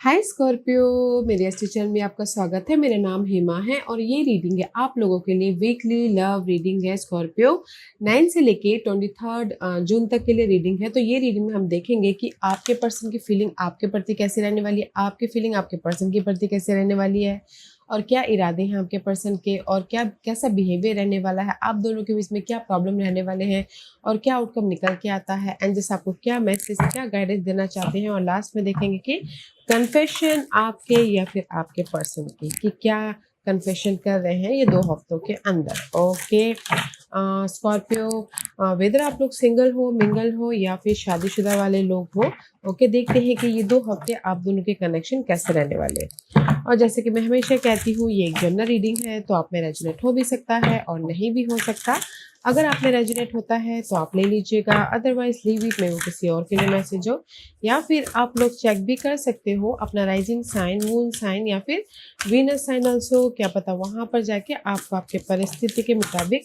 हाय Scorpio, मेरे astro channel में आपका स्वागत है। मेरा नाम हेमा है और ये रीडिंग है आप लोगों के लिए वीकली लव रीडिंग है स्कॉर्पियो। 9 से लेके 23 जून तक के लिए रीडिंग है। तो ये रीडिंग में हम देखेंगे कि आपके पर्सन की फीलिंग आपके प्रति कैसे रहने वाली है, आपकी फीलिंग आपके पर्सन के प्रति कैसे रहने वाली है और क्या इरादे हैं आपके पर्सन के और क्या कैसा बिहेवियर रहने वाला है, आप दोनों के बीच में क्या प्रॉब्लम रहने वाले हैं और क्या आउटकम निकल के आता है एंड जैसे आपको क्या मैसेज क्या गाइडेंस देना चाहते हैं। और लास्ट में देखेंगे कि कन्फेशन आपके या फिर आपके पर्सन की कि क्या कन्फेशन कर रहे हैं ये 2 हफ्तों के अंदर। ओके स्कॉर्पियो, वेदर आप लोग सिंगल हो, मिंगल हो या फिर शादीशुदा वाले लोग हो, ओके देखते हैं कि ये 2 हफ्ते आप दोनों के कनेक्शन कैसे रहने वाले हैं। और जैसे कि मैं हमेशा कहती हूँ ये एक जनरल रीडिंग है, तो आप में रेजोनेट हो भी सकता है और नहीं भी हो सकता। अगर आप में रेजोनेट होता है तो आप ले लीजिएगा, अदरवाइज लीव इट, में वो किसी और के लिए मैसेज हो। या फिर आप लोग चेक भी कर सकते हो अपना राइजिंग साइन, मून साइन या फिर वीनस साइन ऑल्सो, क्या पता वहां पर जाके आपको आपके परिस्थिति के मुताबिक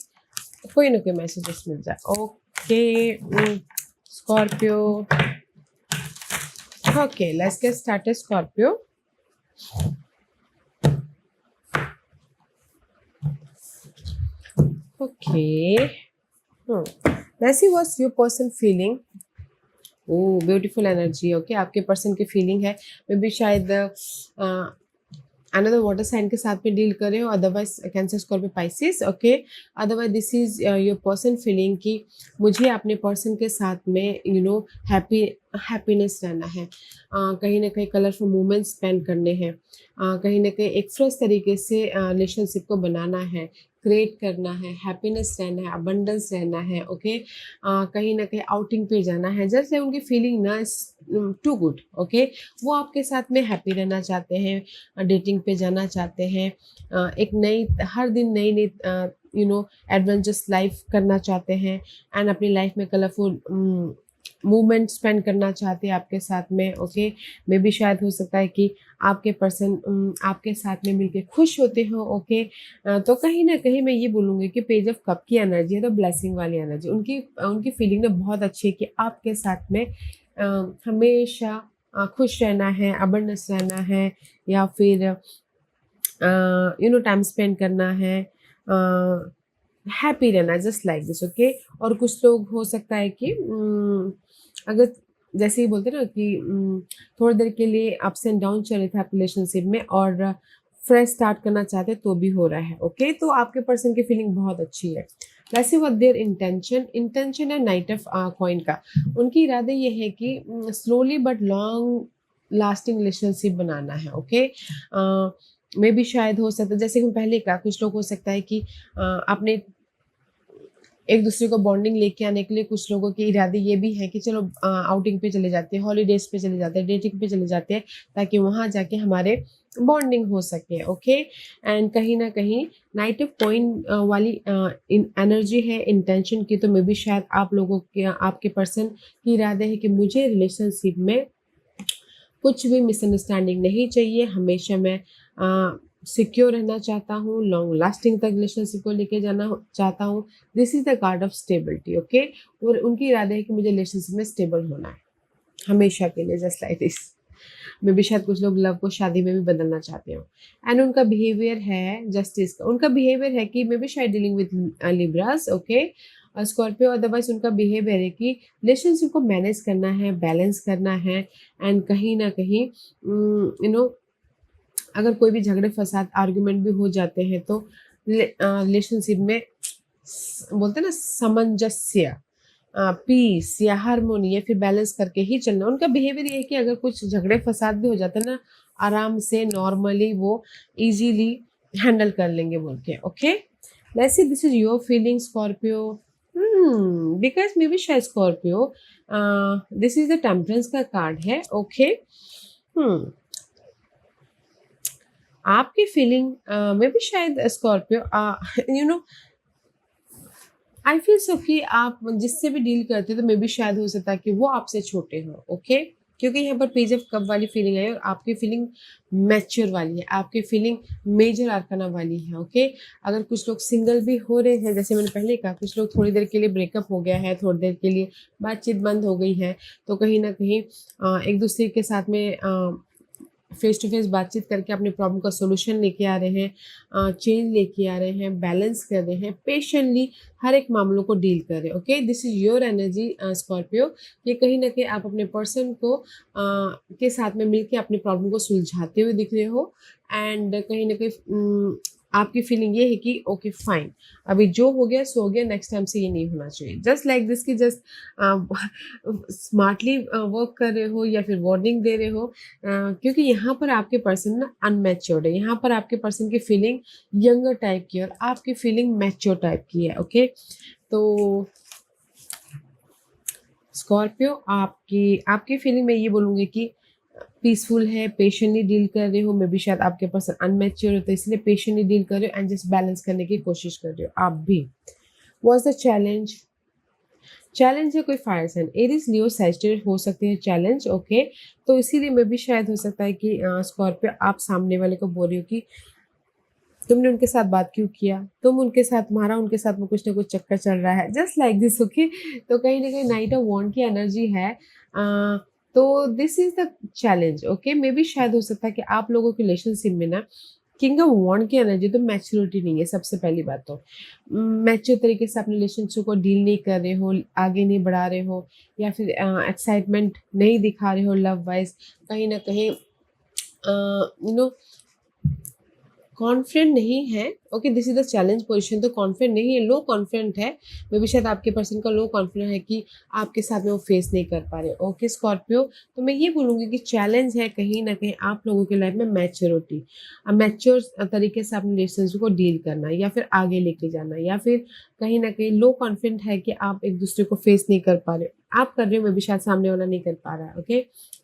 कोई ना कोई मैसेजेस मिल जाए। Okay Scorpio, okay let's get started Scorpio. Okay. Let's see what's your person feeling. Oh beautiful energy. Okay आपके पर्सन की फीलिंग है मे बी शायद अनदर वाटर साइन के साथ में डील कर रहे हो, otherwise cancer, Scorpio, Pisces. Okay otherwise this is your person feeling कि मुझे अपने पर्सन के साथ में हैप्पीनेस रहना है, कहीं ना कहीं कलरफुल मोमेंट्स स्पेंड करने हैं, कहीं ना कहीं एक फ्रेश तरीके से रिलेशनशिप को बनाना है, क्रिएट करना है, हैप्पीनेस रहना है, अबंडेंस रहना है। ओके कहीं ना कहीं आउटिंग पे जाना है, जैसे उनकी फीलिंग ना टू गुड। ओके वो आपके साथ में हैप्पी रहना चाहते हैं, डेटिंग पे जाना चाहते हैं, एक नई हर दिन नई नई एडवेंचरस लाइफ करना चाहते हैं एंड अपनी लाइफ में कलरफुल मूवमेंट स्पेंड करना चाहते हैं आपके साथ में। ओके मे भी शायद हो सकता है कि आपके पर्सन आपके साथ में मिलके खुश होते हो। ओके तो कहीं ना कहीं मैं ये बोलूँगी कि पेज ऑफ कप की एनर्जी है, तो ब्लेसिंग वाली एनर्जी, उनकी उनकी फीलिंग ना बहुत अच्छी है कि आपके साथ में हमेशा खुश रहना है, अबंडेंस रहना है या फिर टाइम स्पेंड करना है, हैप्पी रहना, जस्ट लाइक दिस। ओके और कुछ लोग हो सकता है कि अगर जैसे ही बोलते हैं ना कि थोड़ी देर के लिए अप्स एंड डाउन चल रहे थे आप रिलेशनशिप में और फ्रेश स्टार्ट करना चाहते तो भी हो रहा है। ओके तो आपके पर्सन की फीलिंग बहुत अच्छी है। वैसे वो देयर इंटेंशन है नाइट ऑफ कॉइन का, उनकी इरादे ये है कि slowly but long lasting relationship बनाना है। ओके मे भी शायद हो सकता है जैसे कि पहले का कुछ लोग हो सकता है कि आपने एक दूसरे को बॉन्डिंग लेके आने के लिए कुछ लोगों के इरादे ये भी है कि चलो आउटिंग पे चले जाते हैं, हॉलीडेज पे चले जाते हैं, डेटिंग पे चले जाते हैं ताकि वहाँ जाके हमारे बॉन्डिंग हो सके। ओके एंड कहीं ना कहीं नाइट ऑफ कॉइन वाली एनर्जी है इंटेंशन की, तो मे भी शायद आप लोगों के आपके पर्सन की इरादे है कि मुझे रिलेशनशिप में कुछ भी मिसअंडरस्टैंडिंग नहीं चाहिए, हमेशा मैं सिक्योर रहना चाहता हूँ, लॉन्ग लास्टिंग तक रिलेशनशिप को लेके जाना चाहता हूँ। This is the card of stability. Okay और उनकी इरादे है कि मुझे रिलेशनशिप में स्टेबल होना है हमेशा के लिए, जस्ट लाइक दिस। मे भी शायद कुछ लोग लव को शादी में भी बदलना चाहते हो एंड उनका बिहेवियर है जस्टिस का, उनका बिहेवियर है कि मे बी शायद dealing with Libras. Okay Scorpio otherwise उनका बिहेवियर है कि रिलेशनशिप को मैनेज करना है, बैलेंस करना है एंड कहीं ना कहीं अगर कोई भी झगड़े फसाद आर्ग्यूमेंट भी हो जाते हैं तो रिलेशनशिप में बोलते हैं ना सामंजस्य, पीस या हारमोनी या फिर बैलेंस करके ही चलना। उनका बिहेवियर ये है कि अगर कुछ झगड़े फसाद भी हो जाते हैं ना, आराम से नॉर्मली वो इजीली हैंडल कर लेंगे बोल के। Okay let's see this is your feeling Scorpio. Because may be शायद Scorpio this is the temperance का कार्ड है। ओके आपकी फीलिंग में भी शायद स्कॉर्पियो आई फील सो कि आप जिससे भी डील करते हो तो मे बी शायद हो सकता है कि वो आपसे छोटे हो। ओके क्योंकि यहाँ पर पेज ऑफ कप वाली फीलिंग है और आपकी फीलिंग मैच्योर वाली है, आपकी फीलिंग मेजर आर्काना वाली है। ओके अगर कुछ लोग सिंगल भी हो रहे हैं, जैसे मैंने पहले कहा कुछ लोग थोड़ी देर के लिए ब्रेकअप हो गया है, थोड़ी देर के लिए बातचीत बंद हो गई है, तो कहीं ना कहीं एक दूसरे के साथ में फेस टू फेस बातचीत करके अपने प्रॉब्लम का सॉल्यूशन लेके आ रहे हैं, चेंज लेके आ रहे हैं, बैलेंस कर रहे हैं, पेशेंटली हर एक मामलों को डील कर रहे हैं। Okay, this is your energy Scorpio. ये कहीं ना कहीं आप अपने पर्सन को के साथ में मिलके अपने प्रॉब्लम को सुलझाते हुए दिख रहे हो। एंड कहीं ना कहीं आपकी फीलिंग ये है कि ओके फाइन, अभी जो हो गया सो हो गया, नेक्स्ट टाइम से ये नहीं होना चाहिए। जस्ट लाइक दिस की जस्ट स्मार्टली वर्क कर रहे हो या फिर वार्निंग दे रहे हो, क्योंकि यहाँ पर आपके पर्सन ना अनमैच्योर्ड है। यहाँ पर आपके पर्सन की फीलिंग यंगर टाइप की और आपकी फीलिंग मैच्योर टाइप की है। ओके, तो स्कॉर्पियो आपकी आपकी फीलिंग मैं ये बोलूँगी कि पीसफुल है, पेशेंटली डील कर रहे हो। मे बी शायद आपके पर्सन अनमैच्योर हो तो इसलिए पेशेंटली डील कर रहे हो एंड जस्ट बैलेंस करने की कोशिश कर रहे हो आप भी। What's the challenge? चैलेंज है कोई फायर साइन, एरीज, लियो, सैजिटेरियस हो सकते हैं चैलेंज। ओके, तो इसीलिए मे बी शायद हो सकता है कि स्कॉर्पियो आप सामने वाले को बोल रही हो कि तुमने उनके साथ बात क्यों किया, तुम उनके साथ, तुम्हारा उनके साथ में कुछ ना कुछ चक्कर चल रहा है, जस्ट लाइक दिस। ओके, तो कहीं ना कहीं नाइट ऑफ वॉन्ड की एनर्जी है। तो this is the challenge. Okay, may be शायद हो सकता है कि आप लोगों के रिलेशनशिप में ना किंग ऑफ वॉन्ड की एनर्जी, तो मैच्योरिटी नहीं है। सबसे पहली बात तो मैच्योर तरीके से अपने रिलेशनशिप को डील नहीं कर रहे हो, आगे नहीं बढ़ा रहे हो, या फिर एक्साइटमेंट नहीं दिखा रहे हो लव वाइज। कहीं ना कहीं यू नो कॉन्फिडेंट नहीं है। Okay, this is the challenge position. तो कॉन्फिडेंट नहीं है, लो कॉन्फिडेंट है। मे बी शायद आपके पर्सन का लो कॉन्फिडेंट है कि आपके साथ में वो फेस नहीं कर पा रहे। ओके स्कॉर्पियो, तो मैं ये बोलूँगी कि चैलेंज है कहीं ना कहीं आप लोगों की लाइफ में मैच्योरिटी, मैच्योर तरीके से अपने रिलेशनशिप को डील करना या फिर आगे लेके जाना, या फिर कहीं ना कहीं लो कॉन्फिडेंट है कि आप एक दूसरे को फेस नहीं कर पा रहे। आप कर रहे हो, मे बी शायद सामने वाला नहीं कर पा रहा है। ओके,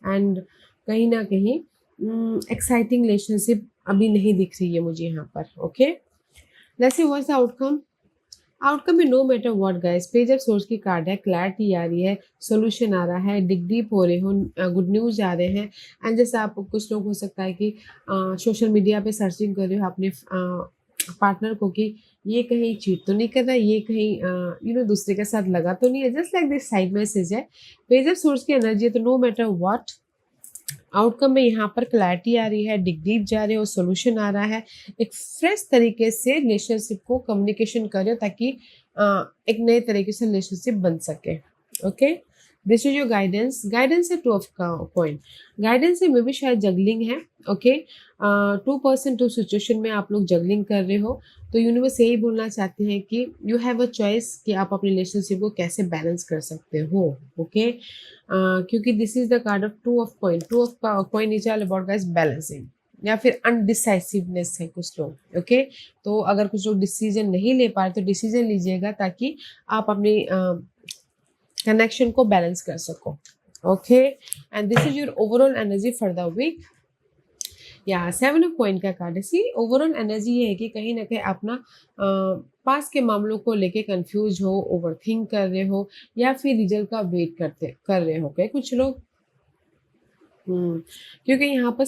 एंड कहीं ना कहीं एक्साइटिंग रिलेशनशिप अभी नहीं दिख रही है मुझे यहाँ पर। Okay, let's see what's the outcome. Outcome में no matter what guys, page of swords की कार्ड है, क्लैरिटी आ रही है, सोल्यूशन आ रहा है, डिग डीप हो रहे हो, गुड न्यूज आ रहे हैं। एंड जैसे आप कुछ लोग हो सकता है कि सोशल मीडिया पे सर्चिंग कर रहे हो अपने पार्टनर को कि ये कहीं चीट तो नहीं कर रहा, ये कहीं दूसरे के साथ लगा तो नहीं है। Just like this side message है, पेज ऑफ सोर्स की एनर्जी है। तो नो मैटर व्हाट आउटकम में यहाँ पर क्लैरिटी आ रही है, डिग डीप जा रहे हो, सोल्यूशन आ रहा है, एक फ्रेश तरीके से रिलेशनशिप को कम्युनिकेशन करो ताकि एक नए तरीके से रिलेशनशिप बन सके। Okay, this is your guidance. Guidance है टू ऑफ कॉइन, गाइडेंस है मे बी शायद जगलिंग है। ओके, 2% 2 सिचुएशन में आप लोग जगलिंग कर रहे हो। तो यूनिवर्स यही बोलना चाहते हैं कि यू हैव अ चॉइस कि आप अपने रिलेशनशिप को कैसे बैलेंस कर सकते हो। ओके, क्योंकि this is the card of two of coin. Two of coin is all about guys balancing या फिर अनडिसाइसिवनेस है कुछ लोग। ओके, तो अगर कुछ लोग डिसीजन नहीं ले पा रहे तो डिसीजन लीजिएगा ताकि आप अपनी कनेक्शन को बैलेंस कर सको। Okay, and this is your overall energy for the week. या 7 ऑफ कॉइन का कार्ड है। सी ओवरऑल एनर्जी ये है कि कहीं ना कहीं अपना पास के मामलों को लेके कंफ्यूज हो, ओवरथिंक कर रहे हो, या फिर रिजल्ट का वेट कर रहे हो क्या कुछ लोग। क्योंकि यहाँ पर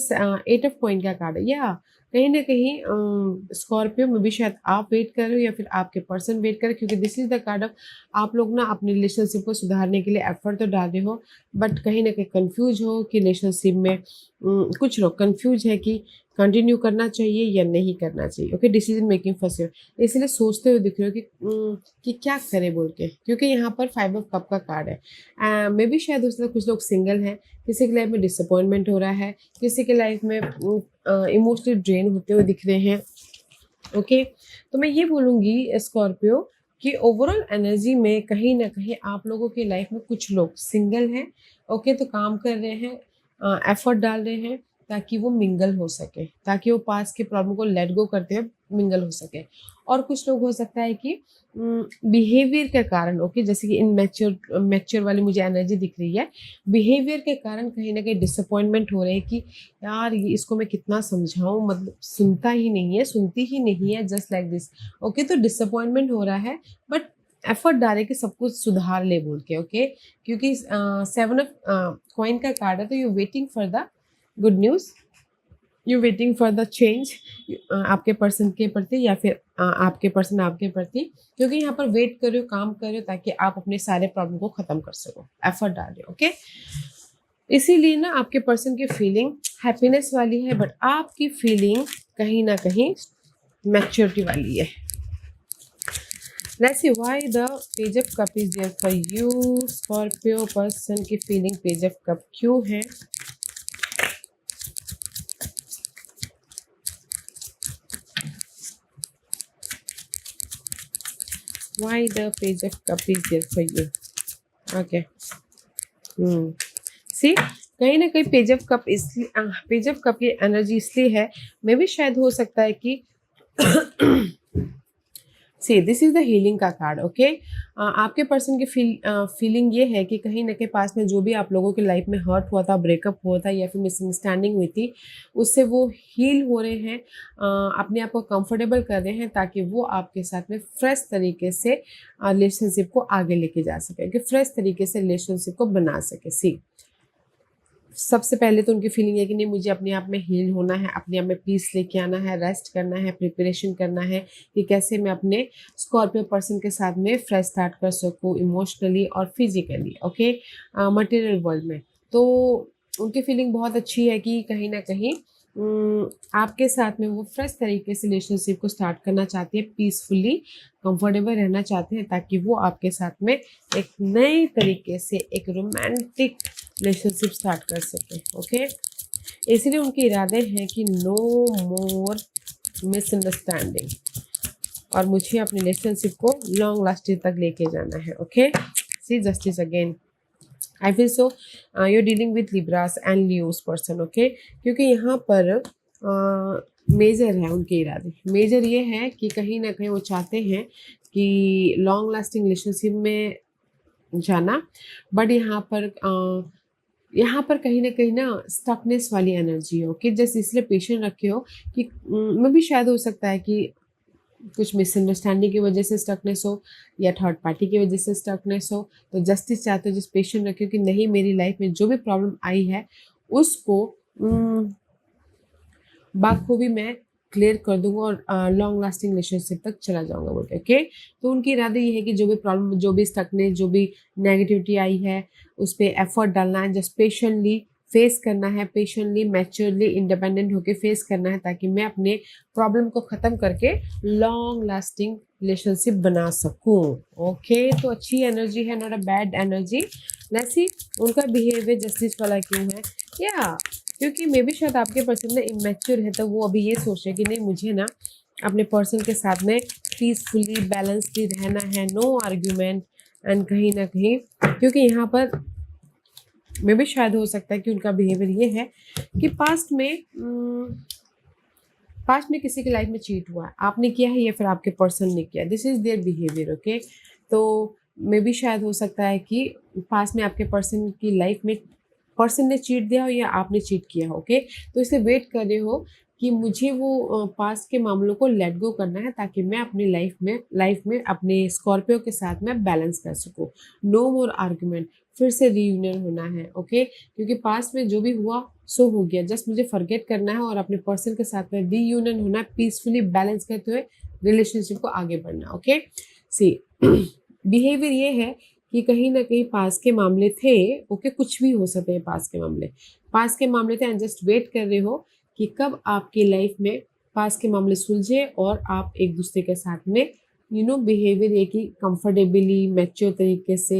8 ऑफ कॉइन का कार्ड है। या कहीं ना कहीं स्कॉर्पियो में भी शायद आप वेट कर रहे हो या फिर आपके पर्सन वेट कर रहे हो, क्योंकि this is the card of आप लोग ना अपने रिलेशनशिप को सुधारने के लिए एफर्ट तो डाल रहे हो, बट कहीं ना कहीं कंफ्यूज हो कि रिलेशनशिप में कुछ लोग कंफ्यूज है कि कंटिन्यू करना चाहिए या नहीं करना चाहिए। ओके, डिसीजन मेकिंग फंसे हो, इसलिए सोचते हुए दिख रहे हो कि क्या करें बोल के, क्योंकि यहाँ पर 5 ऑफ कप का कार्ड है। मे बी शायद उसमें कुछ लोग सिंगल हैं, किसी की लाइफ में डिसअपॉइंटमेंट हो रहा है, किसी के लाइफ में इमोशनली ड्रेन होते हुए दिख रहे हैं। ओके, तो मैं ये बोलूँगी स्कॉर्पियो कि ओवरऑल एनर्जी में कहीं ना कहीं आप लोगों की लाइफ में कुछ लोग सिंगल हैं। ओके, तो काम कर रहे हैं, एफर्ट डाल रहे हैं ताकि वो मिंगल हो सके, ताकि वो पास के प्रॉब्लम को लेट गो करते हुए मिंगल हो सके। और कुछ लोग हो सकता है कि बिहेवियर के कारण, ओके, जैसे कि मैच्योर वाली मुझे एनर्जी दिख रही है, बिहेवियर के कारण कहीं ना कहीं डिसअपॉइंटमेंट हो रहे हैं कि यार ये इसको मैं कितना समझाऊं, मतलब सुनता ही नहीं है, सुनती ही नहीं है, जस्ट लाइक दिस। ओके, तो डिसअपॉइंटमेंट हो रहा है, बट एफर्ट डाले कि सब कुछ सुधार ले बोल के। ओके, क्योंकि 7 ऑफ कॉइन का कार्ड है, तो you waiting for the good news, you waiting for the change आपके पर्सन के प्रति या फिर आपके पर्सन आपके प्रति, क्योंकि यहाँ पर वेट कर रहे हो, काम कर रहे हो ताकि आप अपने सारे प्रॉब्लम को खत्म कर सको, एफर्ट डाल रहे हो। ओके, इसीलिए ना आपके पर्सन की फीलिंग हैप्पीनेस वाली है, बट आपकी फीलिंग कहीं ना कहीं मैच्योरिटी वाली है। Let's see why the page of cup is there for you. Scorpio person की फीलिंग पेज ऑफ कप क्यों है? Why the page of cup is there for you? Okay, see कहीं ना कहीं पेज ऑफ कप इसलिए page of cup की energy इसलिए है, मे भी शायद हो सकता है कि see this is the healing का कार्ड। ओके, आपके पर्सन की फीलिंग ये है कि कहीं ना कहीं पास में जो भी आप लोगों की लाइफ में हर्ट हुआ था, ब्रेकअप हुआ था या फिर मिसअंडरस्टैंडिंग हुई थी, उससे वो हील हो रहे हैं, अपने आप को कंफर्टेबल कर रहे हैं ताकि वो आपके साथ में फ्रेश तरीके से रिलेशनशिप को आगे लेके जा सके, कि फ्रेश तरीके से रिलेशनशिप को बना सके। सी सबसे पहले तो उनकी फीलिंग है कि नहीं, मुझे अपने आप में हील होना है, अपने आप में पीस लेके आना है, रेस्ट करना है, प्रिपरेशन करना है कि कैसे मैं अपने स्कॉर्पियो पर्सन के साथ में फ्रेश स्टार्ट कर सकूँ इमोशनली और फिजिकली। ओके, मटेरियल वर्ल्ड में तो उनकी फीलिंग बहुत अच्छी है कि कहीं ना कहीं आपके साथ में वो फ्रेश तरीके से रिलेशनशिप को स्टार्ट करना चाहती है, पीसफुली कंफर्टेबल रहना चाहते हैं ताकि वो आपके साथ में एक नए तरीके से एक रोमांटिक रिलेशनशिप स्टार्ट कर सके। ओके, इसलिए उनके इरादे हैं कि नो मोर मिसअंडरस्टैंडिंग, और मुझे अपने रिलेशनशिप को लॉन्ग लास्टिंग तक लेके जाना है। Okay, see justice again, I feel so you dealing with Libras and Leos person. Okay, क्योंकि यहाँ पर मेजर है उनके इरादे, मेजर ये है कि कहीं ना कहीं वो चाहते हैं कि लॉन्ग लास्टिंग रिलेशनशिप में जाना, बट यहाँ पर कहीं ना स्टकनेस वाली एनर्जी हो कि जस्ट इसलिए पेशेंट रखे हो कि में भी शायद हो सकता है कि कुछ मिसअंडरस्टैंडिंग की वजह से स्टकनेस हो या थर्ड पार्टी की वजह से स्टकनेस हो, तो जस्टिस चाहते हो, जस्ट पेशेंट रखे हो कि नहीं, मेरी लाइफ में जो भी प्रॉब्लम आई है उसको बाखूबी मैं क्लियर कर दूंगा और लॉन्ग लास्टिंग रिलेशनशिप तक चला जाऊंगा बोल के। ओके, तो उनकी इरादे ये है कि जो भी प्रॉब्लम, जो भी स्टकनेस, जो भी नेगेटिविटी आई है उस पर एफर्ट डालना है, जस्ट पेशेंटली फेस करना है, पेशेंटली मैच्योरली इंडिपेंडेंट होके फेस करना है ताकि मैं अपने प्रॉब्लम को ख़त्म करके लॉन्ग लास्टिंग रिलेशनशिप बना सकूं। ओके, तो अच्छी एनर्जी है, not a bad energy. Let's see उनका बिहेवियर जस्टिस वाला क्यों है। या क्योंकि मे बी शायद आपके पर्सन में इमेच्योर है, तो वो अभी ये सोच रहे हैं कि नहीं, मुझे ना अपने पर्सन के साथ में पीसफुली बैलेंसली रहना है, नो आर्ग्यूमेंट। एंड कहीं ना कहीं क्योंकि यहाँ पर मे बी शायद हो सकता है कि उनका बिहेवियर ये है कि पास्ट में किसी की लाइफ में चीट हुआ है, आपने किया है या फिर आपके पर्सन ने किया, this is their behaviour. Okay, तो मे बी शायद हो सकता है कि पास्ट में आपके पर्सन की लाइफ में पर्सन ने चीट दिया हो या आपने चीट किया हो। ओके, तो इसे वेट कर रहे हो कि मुझे वो पास्ट के मामलों को लेट गो करना है ताकि मैं अपनी लाइफ में अपने स्कॉर्पियो के साथ में बैलेंस कर सकूँ। नो मोर आर्ग्यूमेंट, फिर से रीयूनियन होना है। ओके, क्योंकि पास्ट में जो भी हुआ सो हो गया, जस्ट मुझे फॉरगेट करना है और अपने पर्सन के साथ में रीयूनियन होना है, पीसफुली बैलेंस करते हुए रिलेशनशिप को आगे बढ़ना। ओके, सी बिहेवियर ये है कि कहीं ना कहीं पास के मामले थे। ओके, कुछ भी हो सकते हैं पास के मामले थे एंड जस्ट वेट कर रहे हो कि कब आपकी लाइफ में पास के मामले सुलझे और आप एक दूसरे के साथ में बिहेवियर एक ही कंफर्टेबली मैच्योर तरीके से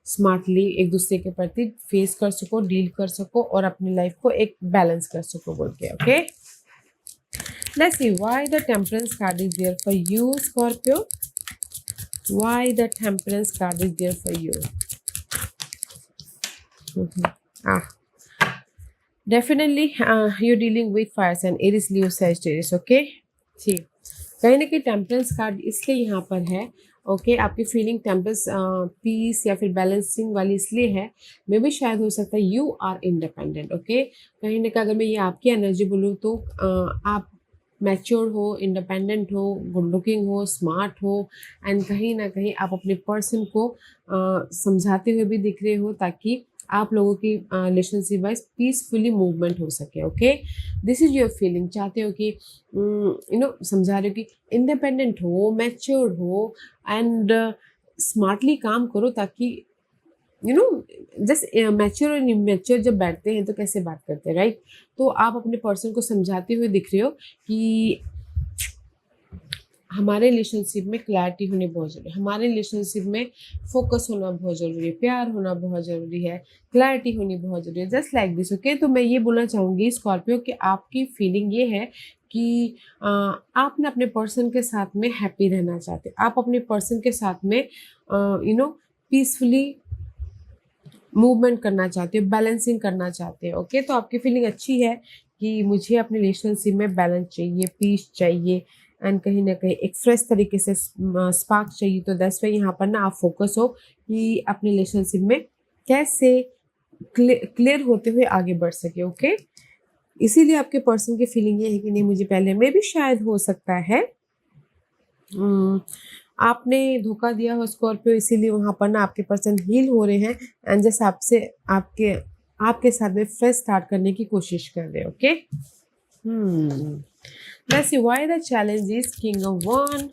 स्मार्टली एक दूसरे के प्रति फेस कर सको, डील कर सको और अपनी लाइफ को एक बैलेंस कर सको बोल के। Okay, let's see why the temperance card is there for you Scorpio. Why the temperance card is there for you? Ah, definitely you're dealing with fire sign Aries, Leo, Sagittarius. Okay, see कहीं ना कहीं temperance card इसलिए यहाँ पर है। Okay, आपकी feeling temperance piece या फिर बैलेंसिंग वाली इसलिए है, मे भी शायद हो सकता है यू आर इंडिपेंडेंट। ओके, कहीं ना कहीं अगर मैं ये आपकी एनर्जी बोलूँ तो आप मैच्योर हो, इंडिपेंडेंट हो, गुड लुकिंग हो, स्मार्ट हो एंड कहीं ना कहीं आप अपने पर्सन को समझाते हुए भी दिख रहे हो ताकि आप लोगों की रिलेशनशिप वाइज पीसफुली मूवमेंट हो सके। Okay, this is your feeling, चाहते हो कि समझा रहे हो कि इंडिपेंडेंट हो, मैच्योर हो एंड स्मार्टली काम करो ताकि यू नो जस्ट मैच्योर और इमैच्योर जब बैठते हैं तो कैसे बात करते हैं, राइट? तो आप अपने पर्सन को समझाते हुए दिख रहे हो कि हमारे रिलेशनशिप में क्लैरिटी होनी बहुत ज़रूरी है, हमारे रिलेशनशिप में फोकस होना बहुत ज़रूरी है, प्यार होना बहुत ज़रूरी है, क्लैरिटी होनी बहुत ज़रूरी है, जस्ट लाइक दिस, ओके? तो मैं ये बोलना चाहूँगी स्कॉर्पियो कि आपकी फीलिंग ये है कि आप ना अपने पर्सन के साथ में हैप्पी रहना चाहते हैं, आप अपने पर्सन के साथ में पीसफुली मूवमेंट करना चाहते हो, बैलेंसिंग करना चाहते हो, ओके? तो आपकी फीलिंग अच्छी है कि मुझे अपने रिलेशनशिप में बैलेंस चाहिए, पीस चाहिए एंड कहीं न कहीं एक फ्रेश तरीके से स्पार्क चाहिए। तो दैट्स व्हाई यहाँ पर ना आप फ़ोकस हो कि अपने रिलेशनशिप में कैसे क्लियर होते हुए आगे बढ़ सके, ओके? इसीलिए आपके पर्सन की फीलिंग ये है कि नहीं, मुझे पहले में भी शायद हो सकता है आपने धोखा दिया हो स्कॉर्पियो, इसीलिए वहाँ पर ना आपके पर्सन हील हो रहे हैं एंड जस्ट आपसे आपके आपके साथ में फ्रेश स्टार्ट करने की कोशिश कर रहे हैं, okay? Let's see why the challenge is king of one.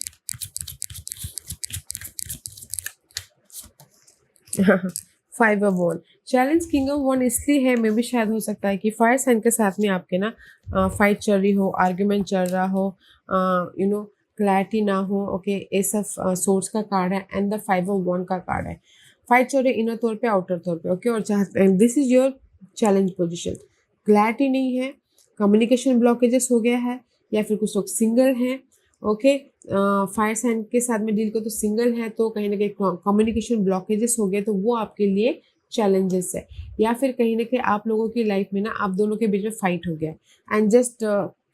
Five of one. Challenge king of one इसलिए है, मे भी शायद हो सकता है कि फायर साइन के साथ में आपके ना फाइट चल रही हो, आर्ग्यूमेंट चल रहा हो, क्लैरिटी ना हो, ओके? एस ऑफ सोर्स का कार्ड है and the five of one का कार्ड है। फाइट चल रही इनर तौर पे, आउटर तौर पे, ओके? और this is your challenge position. Clarity नहीं है, कम्युनिकेशन ब्लॉकेजेस हो गया है, या फिर कुछ लोग सिंगल हैं, ओके? फायर साइन के साथ में डील को तो सिंगल है, तो कहीं ना कहीं कम्युनिकेशन ब्लॉकेजेस हो गए, तो वो आपके लिए चैलेंजेस है। या फिर कहीं ना कहीं आप लोगों की लाइफ में ना आप दोनों के बीच में फाइट हो गया एंड जस्ट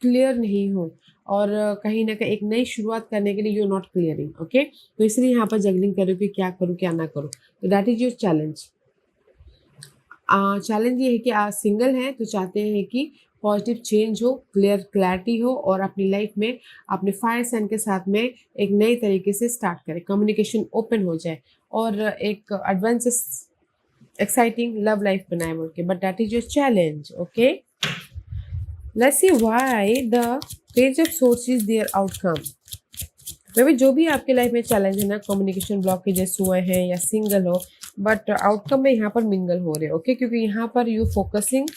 क्लियर नहीं हो, और कहीं ना कहीं एक नई शुरुआत करने के लिए you are not clearing, okay? तो इसलिए यहाँ पर जगलिंग करो कि क्या करूँ क्या ना करूँ। तो that is your challenge. Challenge ये है कि आप सिंगल हैं तो चाहते हैं कि पॉजिटिव चेंज हो, क्लैरिटी हो, और अपनी लाइफ में अपने फायर साइन के साथ में एक नए तरीके से स्टार्ट करें, कम्युनिकेशन ओपन हो जाए और एक एडवांस एक्साइटिंग लव लाइफ बनाए बोल के। But that is your challenge, okay? Let's see why the page of source is there outcome. Maybe जो भी आपके लाइफ में चैलेंज है ना, कम्युनिकेशन ब्लॉकेजेस हुए हैं या सिंगल हो, बट आउटकम में यहाँ पर मिंगल हो रहे, ओके? क्योंकि यहाँ पर यू फोकसिंग,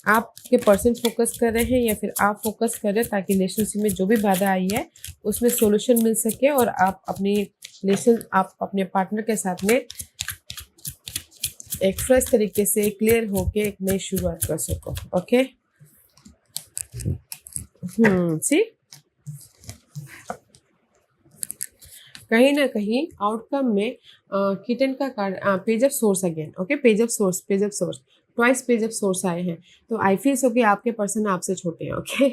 आपके पर्सन फोकस कर रहे हैं या फिर आप फोकस कर रहे हैं ताकि रिलेशनशिप में जो भी बाधा आई है उसमें सॉल्यूशन मिल सके और आप अपने पार्टनर के साथ में एक फ्रेश तरीके से क्लियर होके एक नई शुरुआत कर सको, ओके? सी कहीं ना कहीं आउटकम में किटन का card, page of source again, okay? Page of source twice page of source आए हैं, तो आई फील सो कि आपके पर्सन आपसे छोटे हैं, ओके?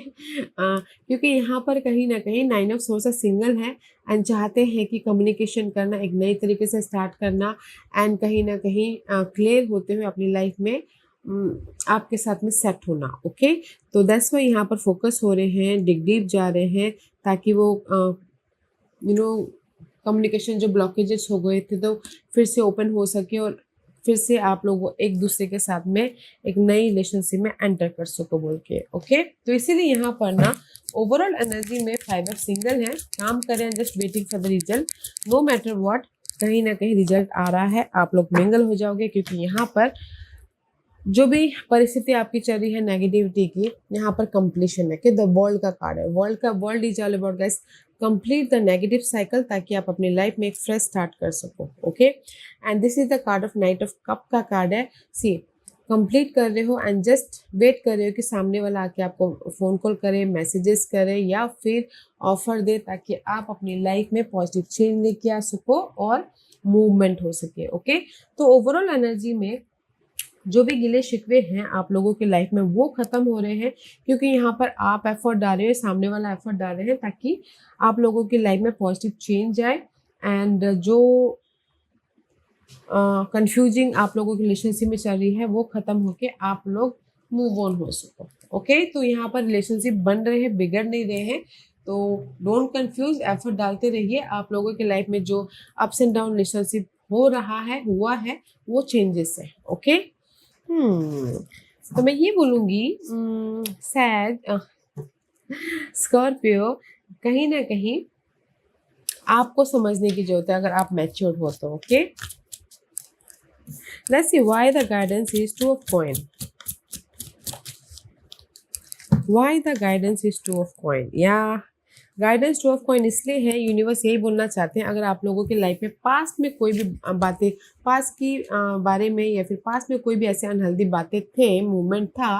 क्योंकि यहाँ पर कहीं ना कहीं नाइन ऑफ सोर्स सिंगल है एंड चाहते हैं कि कम्युनिकेशन करना, एक नई तरीके से स्टार्ट करना एंड कहीं ना कहीं क्लियर होते हुए अपनी लाइफ में आपके साथ में सेट होना, ओके? तो दैट्स वाई यहाँ पर फोकस हो रहे हैं, डिग डीप जा रहे हैं ताकि वो कम्युनिकेशन जो ब्लॉकेजेस हो गए थे तो फिर से ओपन हो सके और फिर से आप लोग एक दूसरे के साथ में एक नई रिलेशनशिप में एंटर कर सको बोल के, ओके? तो इसीलिए यहाँ पर ना ओवरऑल एनर्जी में फाइव ऑफ सिंगल है, काम करें, just waiting for the result. No matter what, कहीं ना कहीं रिजल्ट आ रहा है, आप लोग मिंगल हो जाओगे, क्योंकि यहाँ पर जो भी परिस्थिति आपकी चल रही है नेगेटिविटी की, यहाँ पर कंप्लीशन है कि द वर्ल्ड का कार्ड है। World is all about guys complete the negative cycle, ताकि आप अपनी लाइफ में एक फ्रेश स्टार्ट कर सको, okay? And this is the card of night of cup का कार्ड है। सी कंप्लीट कर रहे हो एंड जस्ट वेट कर रहे हो कि सामने वाला आके आपको फ़ोन कॉल करे, मैसेजेस करे या फिर ऑफर दे, ताकि आप अपनी लाइफ में पॉजिटिव चेंज लेके आ सको और मूवमेंट हो सके, ओके? तो ओवरऑल एनर्जी में जो भी गिले शिकवे हैं आप लोगों की लाइफ में वो खत्म हो रहे हैं, क्योंकि यहाँ पर आप एफर्ट डाल रहे हो, सामने वाला एफर्ट डाल रहे हैं, ताकि आप लोगों की लाइफ में पॉजिटिव चेंज आए एंड जो कंफ्यूजिंग आप लोगों की रिलेशनशिप में चल रही है वो खत्म होके आप लोग मूव ऑन हो सको, ओके? तो यहाँ पर रिलेशनशिप बन रहे हैं, बिगड़ नहीं रहे हैं, तो डोंट कंफ्यूज, एफर्ट डालते रहिए। आप लोगों की लाइफ में जो अप्स एंड डाउन रिलेशनशिप हो रहा है, हुआ है, वो चेंजेस है, ओके? तो मैं ये बोलूँगी सैड स्कॉर्पियो, कहीं ना कहीं आपको समझने की जरूरत है, अगर आप मैच्योर हो तो, okay? Let's see why the guidance is two of coin. Why the guidance is two of coin? Yeah, guidance two of coin इसलिए है, यूनिवर्स यही बोलना चाहते हैं, अगर आप लोगों की लाइफ में पास्ट में कोई भी बातें, पास्ट की बारे में या फिर पास्ट में कोई भी ऐसे अनहेल्दी बातें थे, मूवमेंट था,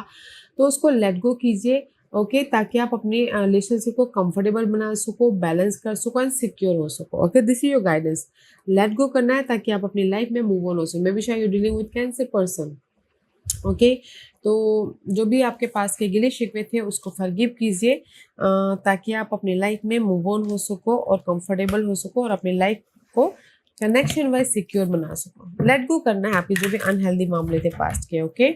तो उसको लेट गो कीजिए। ओके, ताकि आप अपनी रिलेशनशिप को कंफर्टेबल बना सको, बैलेंस कर सको एंड सिक्योर हो सको। Okay, this is your guidance. Let go करना है ताकि आप अपनी लाइफ में मूव ऑन हो सको। मे बी शायद you dealing with cancer person. Okay, तो जो भी आपके पास के गिले शिकवे थे उसको फॉरगिव कीजिए, ताकि आप अपनी लाइफ में मूव ऑन हो सको और कंफर्टेबल हो सको और अपनी लाइफ को कनेक्शन वाइज सिक्योर बना सको। लेट गो करना है आपके जो भी अनहेल्दी मामले थे पास्ट के। ओके,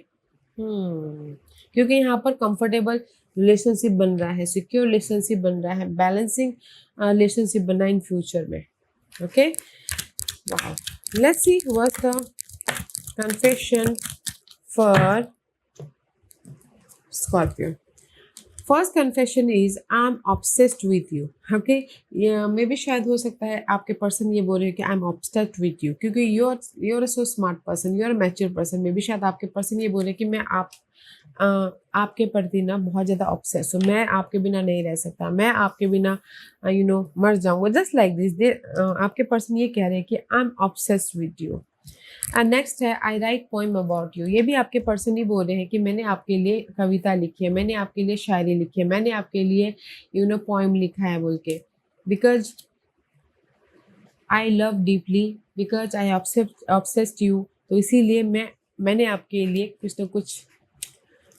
क्योंकि यहाँ पर कंफर्टेबल रिलेशनशिप बन रहा है, सिक्योर रिलेशनशिप बन रहा है, बैलेंसिंग रिलेशनशिप बनना इन फ्यूचर में। Okay, wow, let's see what's the confession for Scorpio. First confession is I am obsessed with you. Okay, मे भी शायद हो सकता है आपके पर्सन ये बोल रहे हैं कि I am obsessed with you, क्योंकि you are so smart person, you are mature person. मे भी शायद आपके पर्सन ये बोल रहे हैं कि मैं आपके प्रति ना बहुत ज़्यादा ऑब्सेस हूँ, मैं आपके बिना नहीं रह सकता, मैं आपके बिना मर जाऊँगा, जस्ट लाइक दिस। दे आपके पर्सन ये कह रहे हैं कि I am obsessed with you. And next है आई राइट पोइम अबाउट यू। ये भी आपके पर्सन ही बोल रहे हैं कि मैंने आपके लिए कविता लिखी है, मैंने आपके लिए शायरी लिखी है, मैंने आपके लिए पोइम लिखा है बोल के। Because I love deeply, because I obsessed you, तो इसीलिए मैंने आपके लिए कुछ ना कुछ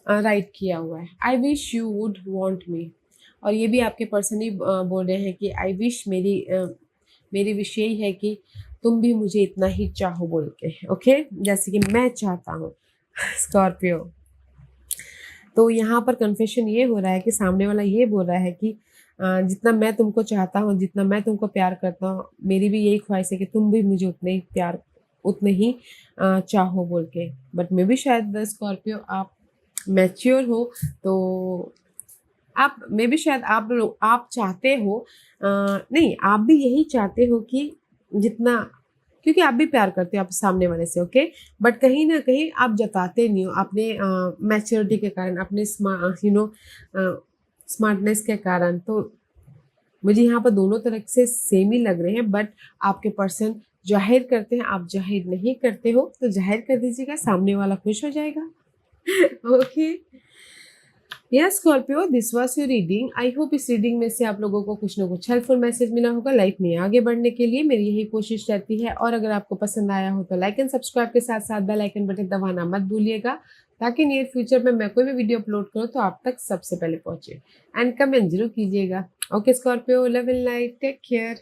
राइट किया हुआ है। I wish you would want me. और ये भी आपके पर्सन ही बोल रहे हैं कि आई विश, मेरी विश यही है कि तुम भी मुझे इतना ही चाहो बोल के। ओके, जैसे कि मैं चाहता हूँ। स्कॉर्पियो, तो यहाँ पर कन्फेशन ये हो रहा है कि सामने वाला ये बोल रहा है कि जितना मैं तुमको चाहता हूँ, जितना मैं तुमको प्यार करता हूँ, मेरी भी यही ख्वाहिश है कि तुम भी मुझे उतने ही चाहो बोल के। बट मे भी शायद स्कॉर्पियो आप मैच्योर हो, तो आप मे भी शायद आप चाहते हो, नहीं, आप भी यही चाहते हो कि जितना, क्योंकि आप भी प्यार करते हो आप सामने वाले से। ओके, बट कहीं ना कहीं आप जताते नहीं हो अपने मैच्योरिटी के कारण, अपने स्मार्टनेस के कारण। तो मुझे यहाँ पर दोनों तरह से सेम ही लग रहे हैं, बट आपके पर्सन जाहिर करते हैं, आप जाहिर नहीं करते हो, तो जाहिर कर दीजिएगा, सामने वाला खुश हो जाएगा। Okay, yes Scorpio, this was your reading. I hope इस रीडिंग में से आप लोगों को कुछ ना कुछ हेल्पफुल मैसेज मिला होगा। लाइफ में आगे बढ़ने के लिए मेरी यही कोशिश रहती है, और अगर आपको पसंद आया हो तो लाइक एंड सब्सक्राइब के साथ साथ बेल आइकन बटन दबाना मत भूलिएगा, ताकि नियर फ्यूचर में मैं कोई भी वीडियो अपलोड करूँ तो आप तक सबसे पहले पहुंचे। एंड कमेंट जरूर कीजिएगा। Okay Scorpio, love and light, take care.